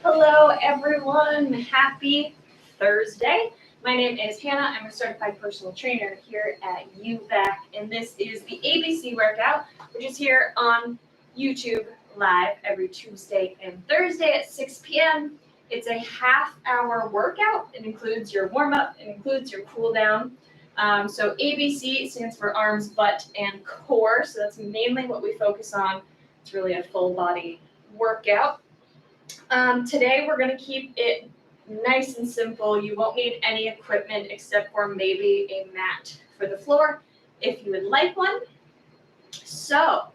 Hello, everyone. Happy Thursday. My name is Hannah. I'm a certified personal trainer here at UVAC, and this is the ABC workout, which is here on YouTube live every Tuesday and Thursday at 6 p.m. It's a half-hour workout. It includes your warm-up. It includes your cool-down. So ABC stands for arms, butt, and core. So that's mainly what we focus on. It's really a full-body workout. Today we're going to keep it nice and simple. You won't need any equipment except for maybe a mat for the floor if you would like one. So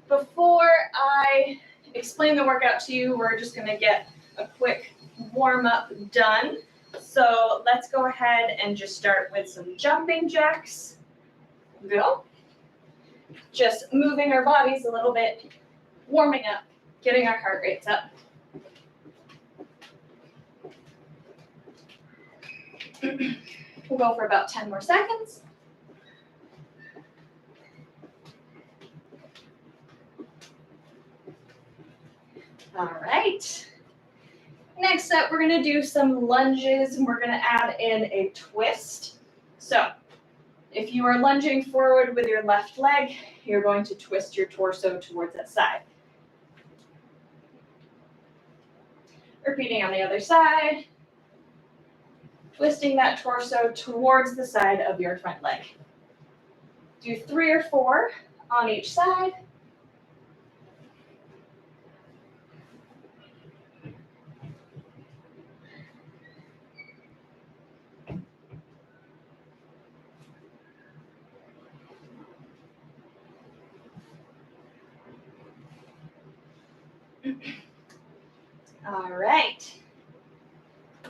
before I explain the workout to you, we're just going to get a quick warm-up done. So let's go ahead and just start with some jumping jacks. Go. Just moving our bodies a little bit, warming up, getting our heart rates up. We'll go for about 10 more seconds. All right. Next up, we're going to do some lunges, and we're going to add in a twist. So if you are lunging forward with your left leg, you're going to twist your torso towards that side. Repeating on the other side. Twisting that torso towards the side of your front leg. Do 3 or 4 on each side. All right.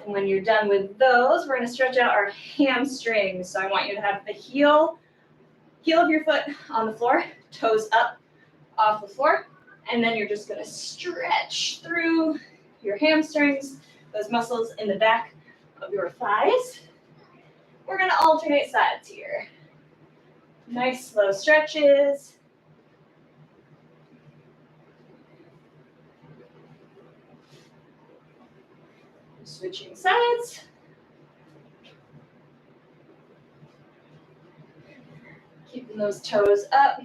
And when you're done with those, we're going to stretch out our hamstrings. So I want you to have the heel of your foot on the floor, toes up off the floor, and then you're just going to stretch through your hamstrings, those muscles in the back of your thighs. We're going to alternate sides here. Nice slow stretches. Switching sides. Keeping those toes up.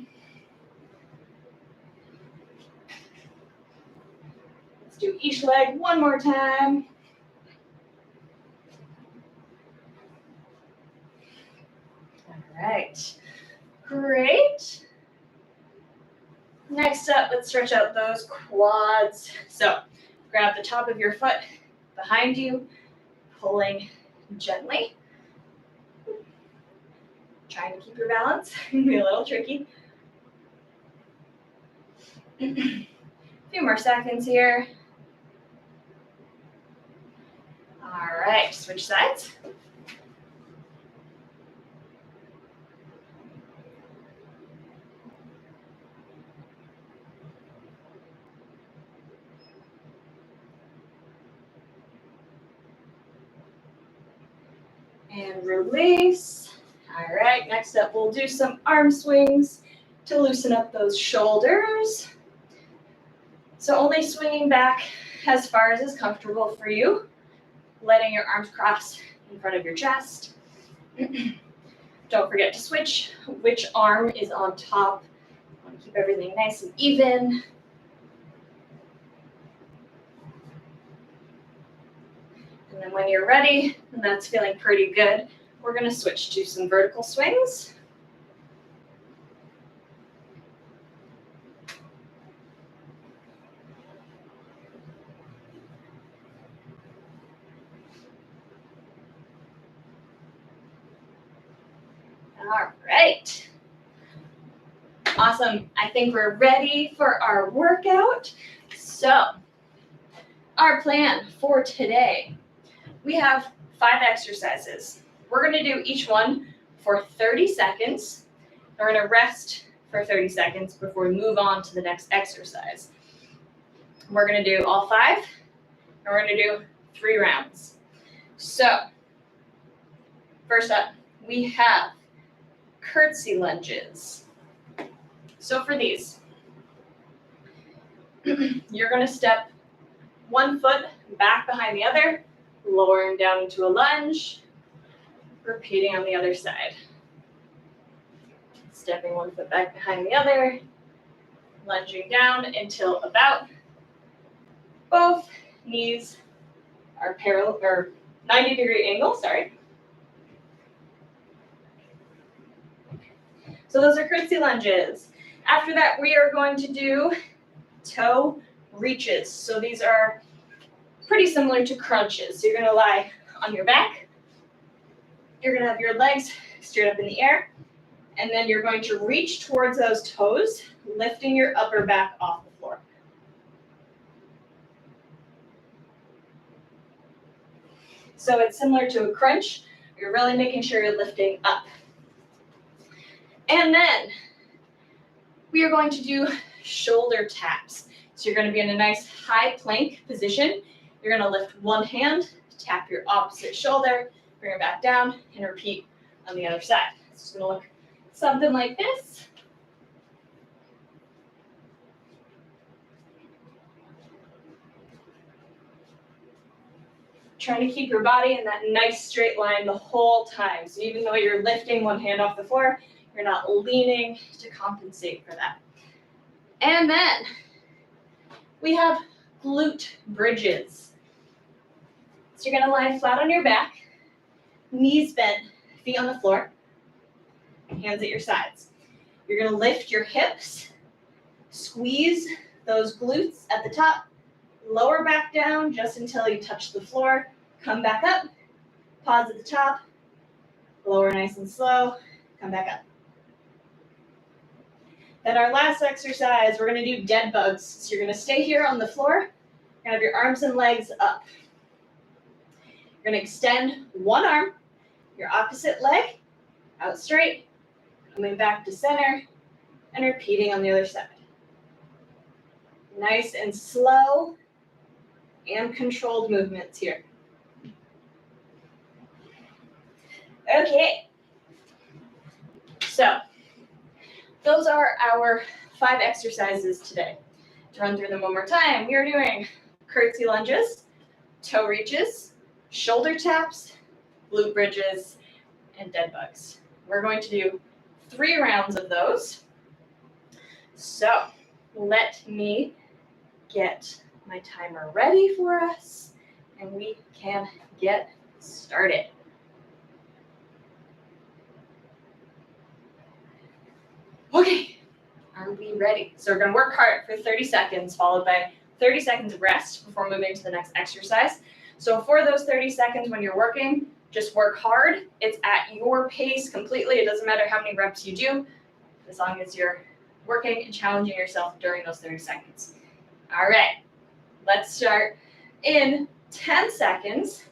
Let's do each leg one more time. All right. Great. Next up, let's stretch out those quads. So grab the top of your foot behind you, pulling gently. Trying to keep your balance. It can be a little tricky. A few more seconds here. All right, switch sides. And release. All right, next up we'll do some arm swings to loosen up those shoulders. So only swinging back as far as is comfortable for you, letting your arms cross in front of your chest. Don't forget to switch which arm is on top. I want to keep everything nice and even. And then when you're ready, and that's feeling pretty good, we're going to switch to some vertical swings. All right. Awesome. I think we're ready for our workout. So our plan for today, we have 5 exercises. We're going to do each one for 30 seconds. We're going to rest for 30 seconds before we move on to the next exercise. We're going to do all 5, and we're going to do 3 rounds. So first up, we have curtsy lunges. So for these, you're going to step one foot back behind the other, lowering down into a lunge, repeating on the other side. Stepping one foot back behind the other, lunging down until about both knees are parallel or 90-degree angle, sorry. So those are curtsy lunges. After that, we are going to do toe reaches. So these are pretty similar to crunches. So you're going to lie on your back. You're going to have your legs straight up in the air. And then you're going to reach towards those toes, lifting your upper back off the floor. So it's similar to a crunch. You're really making sure you're lifting up. And then we are going to do shoulder taps. So you're going to be in a nice high plank position. You're going to lift one hand, tap your opposite shoulder, bring it back down, and repeat on the other side. It's going to look something like this. Trying to keep your body in that nice straight line the whole time. So even though you're lifting one hand off the floor, you're not leaning to compensate for that. And then we have glute bridges. So you're going to lie flat on your back, knees bent, feet on the floor, hands at your sides. You're going to lift your hips, squeeze those glutes at the top, lower back down just until you touch the floor, come back up, pause at the top, lower nice and slow, come back up. Then our last exercise, we're going to do dead bugs. So you're going to stay here on the floor, you're going to have your arms and legs up. You're going to extend one arm, your opposite leg, out straight, coming back to center, and repeating on the other side. Nice and slow and controlled movements here. Okay. So those are our 5 exercises today. To run through them one more time, we are doing curtsy lunges, toe reaches, shoulder taps, glute bridges, and dead bugs. We're going to do 3 rounds of those. So let me get my timer ready for us, and we can get started. Okay, are we ready? So we're going to work hard for 30 seconds, followed by 30 seconds of rest before moving to the next exercise. So for those 30 seconds when you're working, just work hard. It's at your pace completely. It doesn't matter how many reps you do, as long as you're working and challenging yourself during those 30 seconds. All right, let's start in 10 seconds.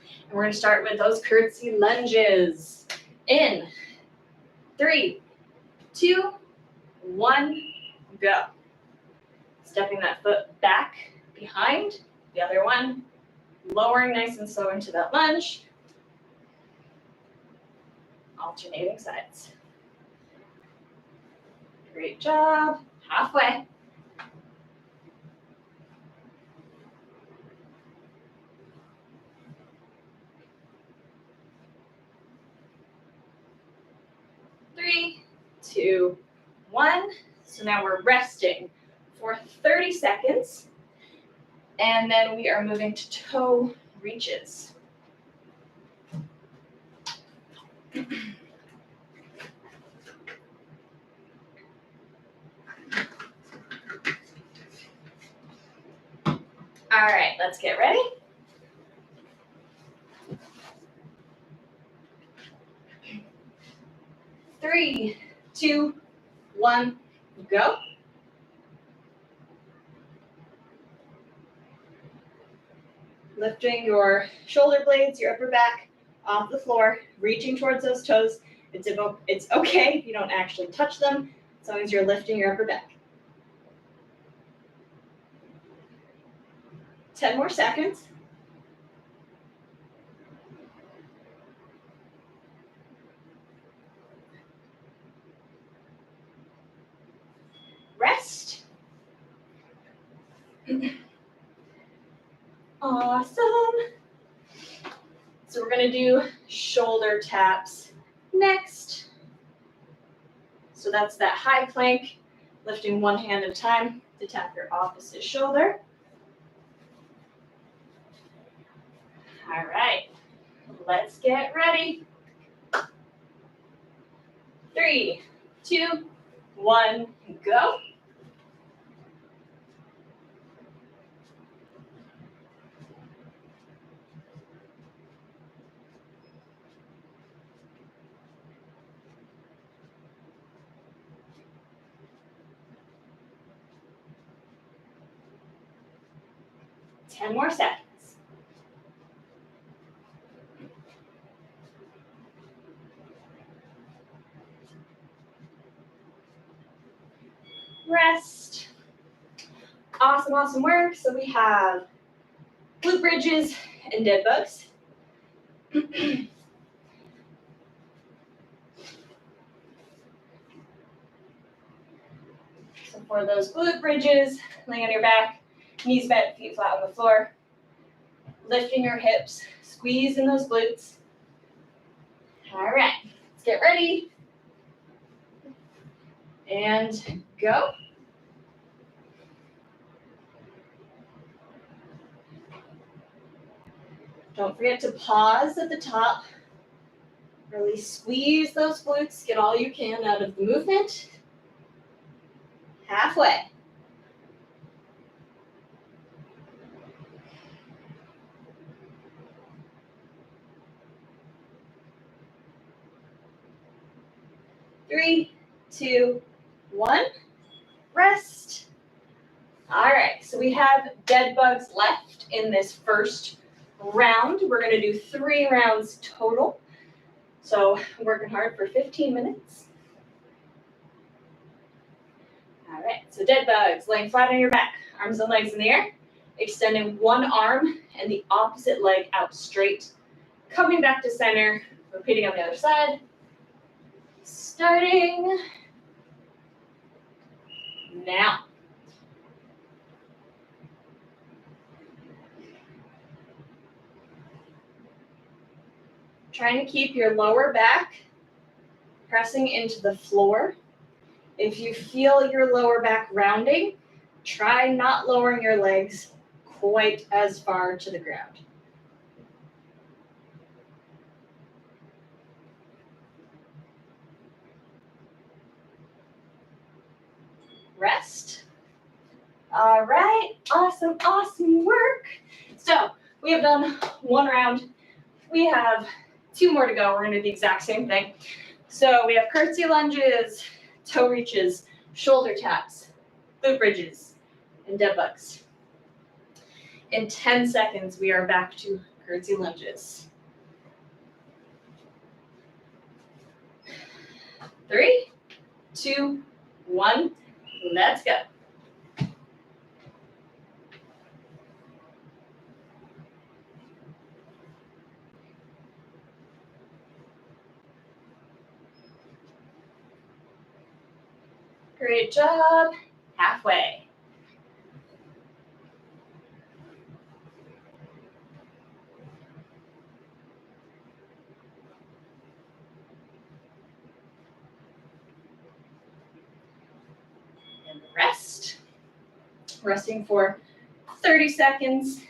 And we're going to start with those curtsy lunges. In 3, 2, 1, go. Stepping that foot back behind, the other one, lowering nice and slow into that lunge. Alternating sides. Great job. Halfway. Three, 2, 1. So now we're resting for 30 seconds. And then we are moving to toe reaches. All right, let's get ready. Three, 2, 1, go. Lifting your shoulder blades, your upper back off the floor, reaching towards those toes. It's okay if you don't actually touch them, as long as you're lifting your upper back. 10 more seconds. Rest. Awesome. So we're gonna do shoulder taps next. So that's that high plank, lifting one hand at a time to tap your opposite shoulder. All right, let's get ready. 3, 2, 1, go. Ten more seconds. Rest. Awesome, awesome work. So we have glute bridges and dead bugs. So for those glute bridges, laying on your back, knees bent, feet flat on the floor, lifting your hips, squeezing those glutes. All right, let's get ready. And go. Don't forget to pause at the top. Really squeeze those glutes, get all you can out of the movement. Halfway. Three, two, one. Rest. All right, so we have dead bugs left in this first round. We're going to do 3 rounds total. So working hard for 15 minutes. All right, so dead bugs, laying flat on your back, arms and legs in the air, extending one arm and the opposite leg out straight, coming back to center, repeating on the other side. Starting now. Trying to keep your lower back pressing into the floor. If you feel your lower back rounding, try not lowering your legs quite as far to the ground. Rest. All right, awesome, awesome work. So we have done 1 round. We have 2 more to go. We're gonna do the exact same thing. So we have curtsy lunges, toe reaches, shoulder taps, glute bridges, and dead bugs. In 10 seconds, we are back to curtsy lunges. 3, 2, 1, let's go. Great job. Halfway. And rest. Resting for 30 seconds.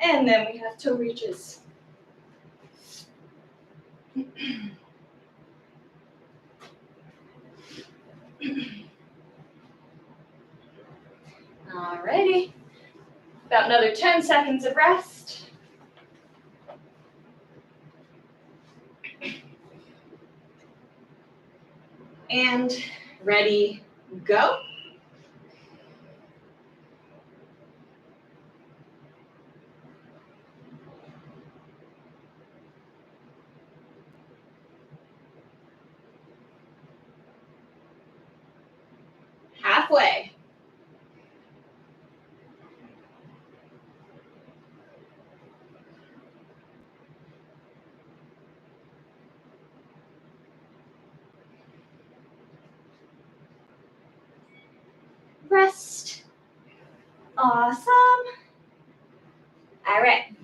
And then we have toe reaches. Alrighty. About another 10 seconds of rest. And ready, go. Halfway. Rest. Awesome. All right.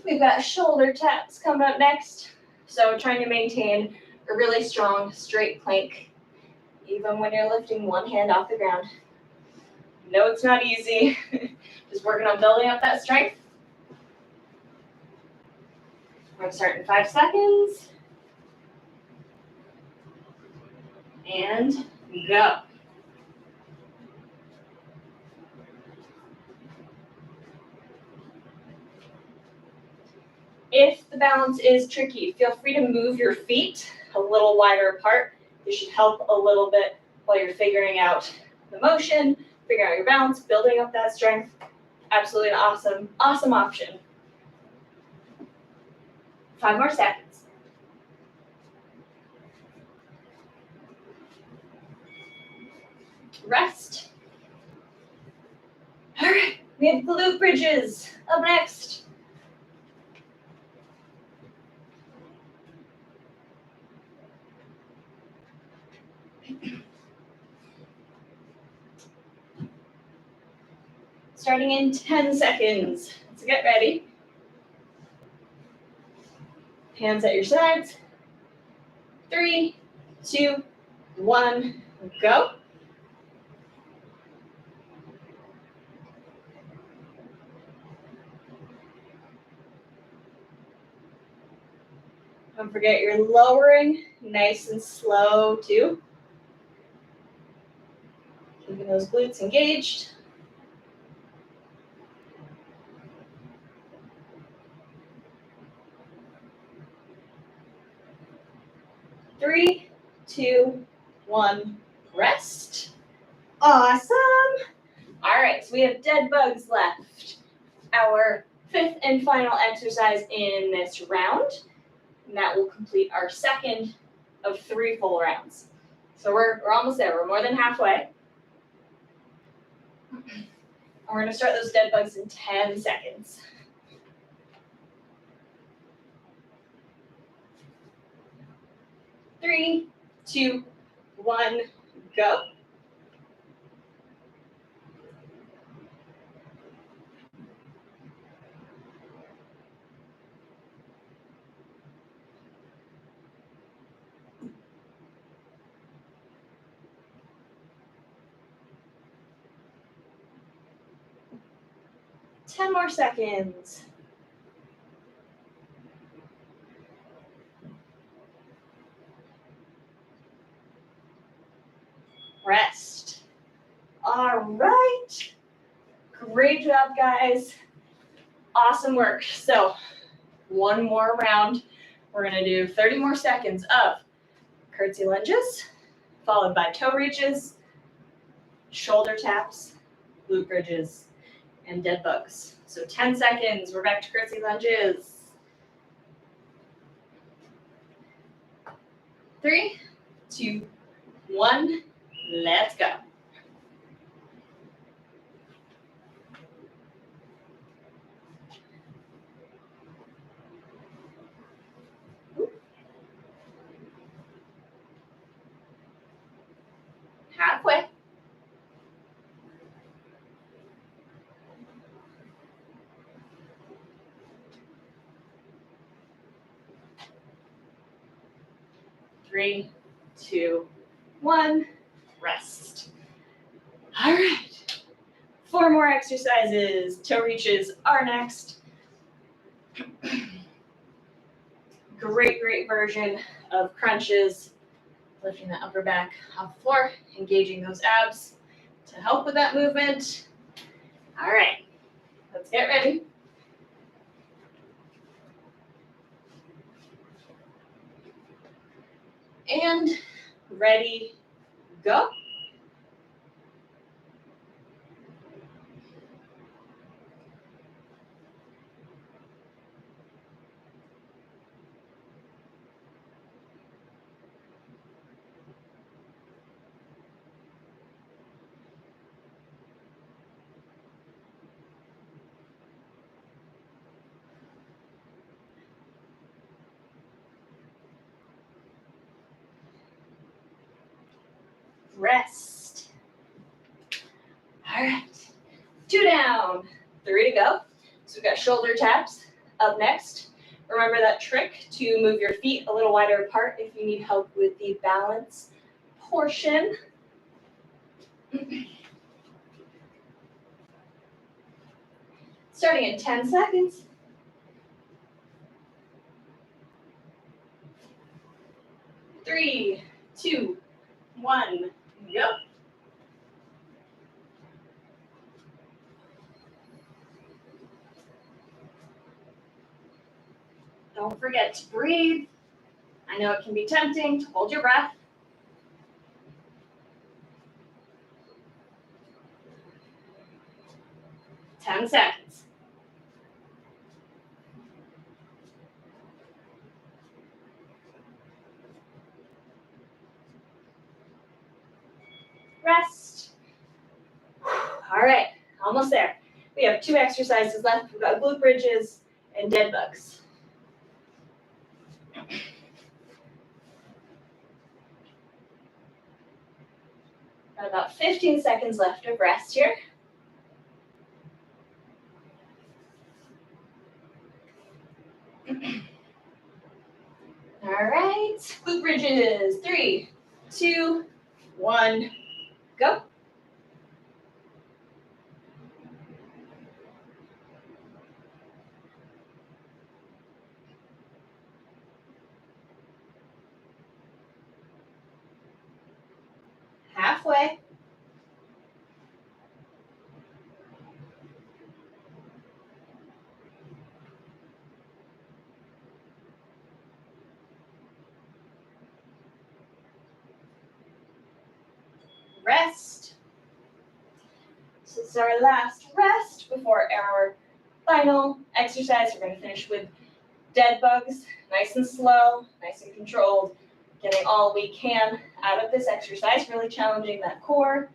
We've got shoulder taps coming up next. So trying to maintain a really strong straight plank, even when you're lifting one hand off the ground. No, it's not easy. Just working on building up that strength. We're going to start in 5 seconds. And go. If the balance is tricky, feel free to move your feet a little wider apart. This should help a little bit while you're figuring out the motion, figuring out your balance, building up that strength. Absolutely an awesome option. 5 more seconds. Rest. All right, we have glute bridges up next. Starting in 10 seconds. So get ready. Hands at your sides. 3, 2, 1, go. Don't forget you're lowering nice and slow too. Keeping those glutes engaged. Three, 2, 1, rest. Awesome. All right, so we have dead bugs left. Our 5th and final exercise in this round. And that will complete our 2nd of 3 full rounds. So we're almost there. We're more than halfway. And we're going to start those dead bugs in 10 seconds. 3, 2, 1, go. Ten more seconds. Rest. All right. Great job, guys. Awesome work. So, one more round. We're going to do 30 more seconds of curtsy lunges, followed by toe reaches, shoulder taps, glute bridges, and dead bugs. So 10 seconds. We're back to curtsy lunges. 3, 2, 1. Let's go. Halfway. Three, 2, 1. Rest. All right. 4 more exercises. Toe reaches are next. Great version of crunches. Lifting the upper back off the floor, engaging those abs to help with that movement. All right, let's get ready. And ready, go. Rest. All right, 2 down, 3 to go. So we've got shoulder taps up next. Remember that trick to move your feet a little wider apart if you need help with the balance portion. Starting in 10 seconds. 3, 2, 1, go. Don't forget to breathe. I know it can be tempting to hold your breath. 10 seconds. Rest. All right, almost there. We have 2 exercises left. We've got glute bridges and dead bugs. Got about 15 seconds left of rest here. All right, glute bridges. 3, 2, 1, go. Halfway. Rest. So this is our last rest before our final exercise. We're going to finish with dead bugs, nice and slow, nice and controlled, getting all we can out of this exercise, really challenging that core.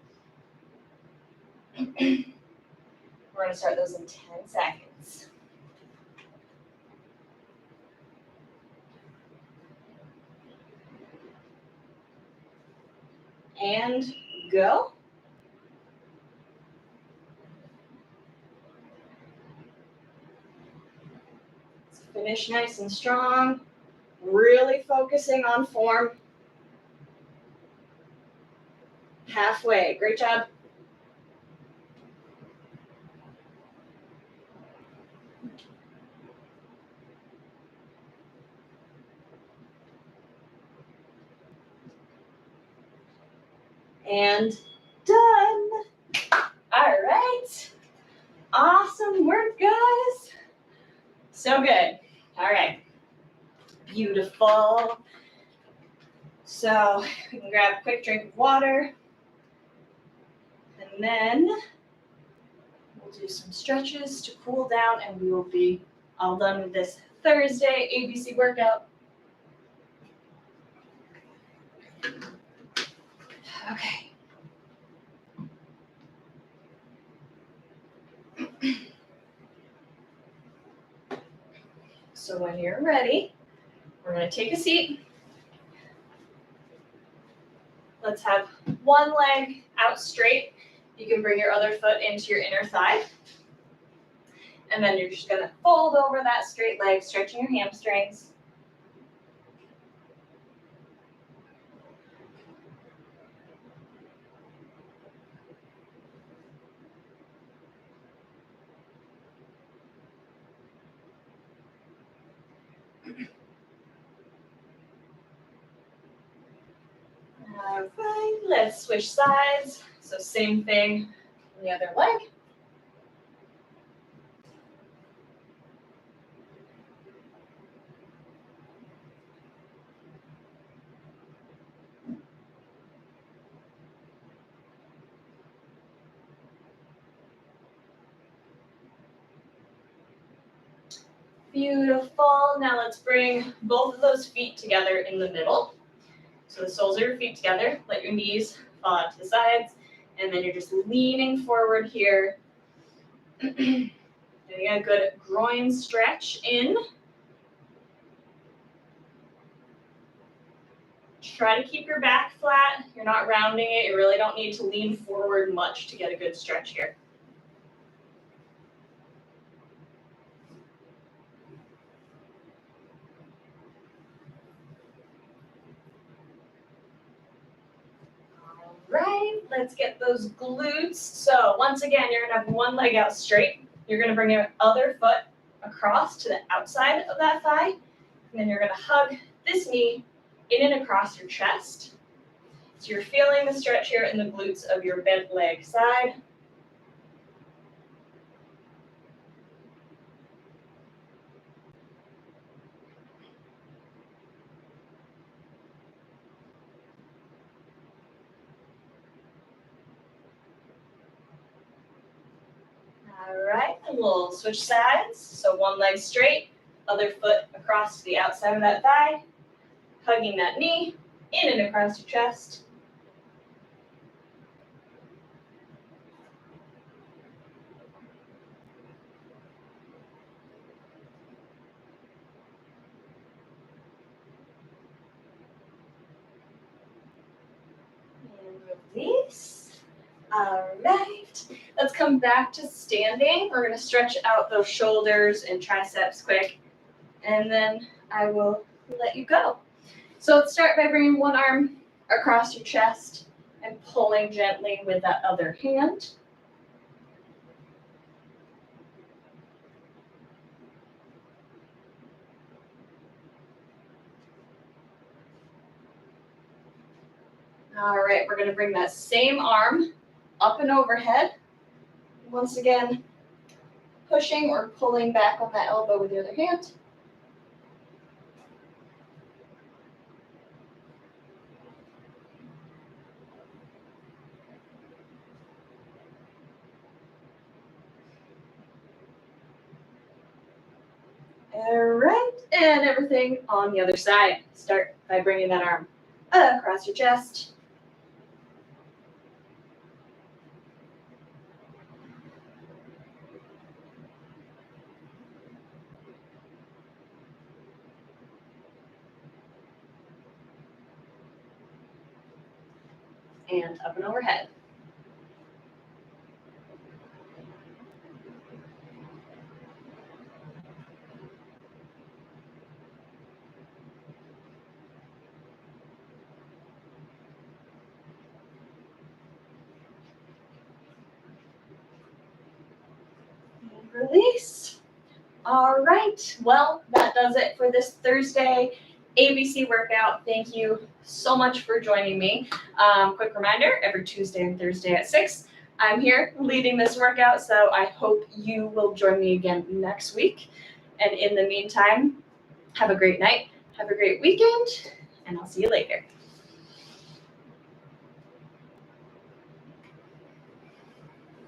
We're going to start those in 10 seconds. And go. Let's finish nice and strong, really focusing on form. Halfway, great job. And done. All right. Awesome work, guys. So good. All right. Beautiful. So we can grab a quick drink of water. And then we'll do some stretches to cool down, and we will be all done with this Thursday ABC workout. Okay. So when you're ready, we're going to take a seat. Let's have one leg out straight. You can bring your other foot into your inner thigh. And then you're just going to fold over that straight leg, stretching your hamstrings. All right, let's switch sides. So same thing on the other leg. Beautiful. Now let's bring both of those feet together in the middle. So the soles of your feet together, let your knees fall out to the sides, and then you're just leaning forward here. Doing a good groin stretch in. Try to keep your back flat. You're not rounding it. You really don't need to lean forward much to get a good stretch here. right, let's get those glutes. So once again, you're gonna have one leg out straight. You're gonna bring your other foot across to the outside of that thigh. And then you're gonna hug this knee in and across your chest. So you're feeling the stretch here in the glutes of your bent leg side. All right, and we'll switch sides. So one leg straight, other foot across to the outside of that thigh, hugging that knee in and across your chest. And release. All right, let's come back to standing. We're gonna stretch out those shoulders and triceps quick, and then I will let you go. So let's start by bringing one arm across your chest and pulling gently with that other hand. All right, we're gonna bring that same arm up and overhead. Once again, pushing or pulling back on that elbow with the other hand. All right, and everything on the other side. Start by bringing that arm across your chest. And up and overhead. And release. All right, well, that does it for this Thursday ABC workout. Thank you so much for joining me. Quick reminder, every Tuesday and Thursday at 6, I'm here leading this workout, so I hope you will join me again next week. And in the meantime, have a great night, have a great weekend, and I'll see you later.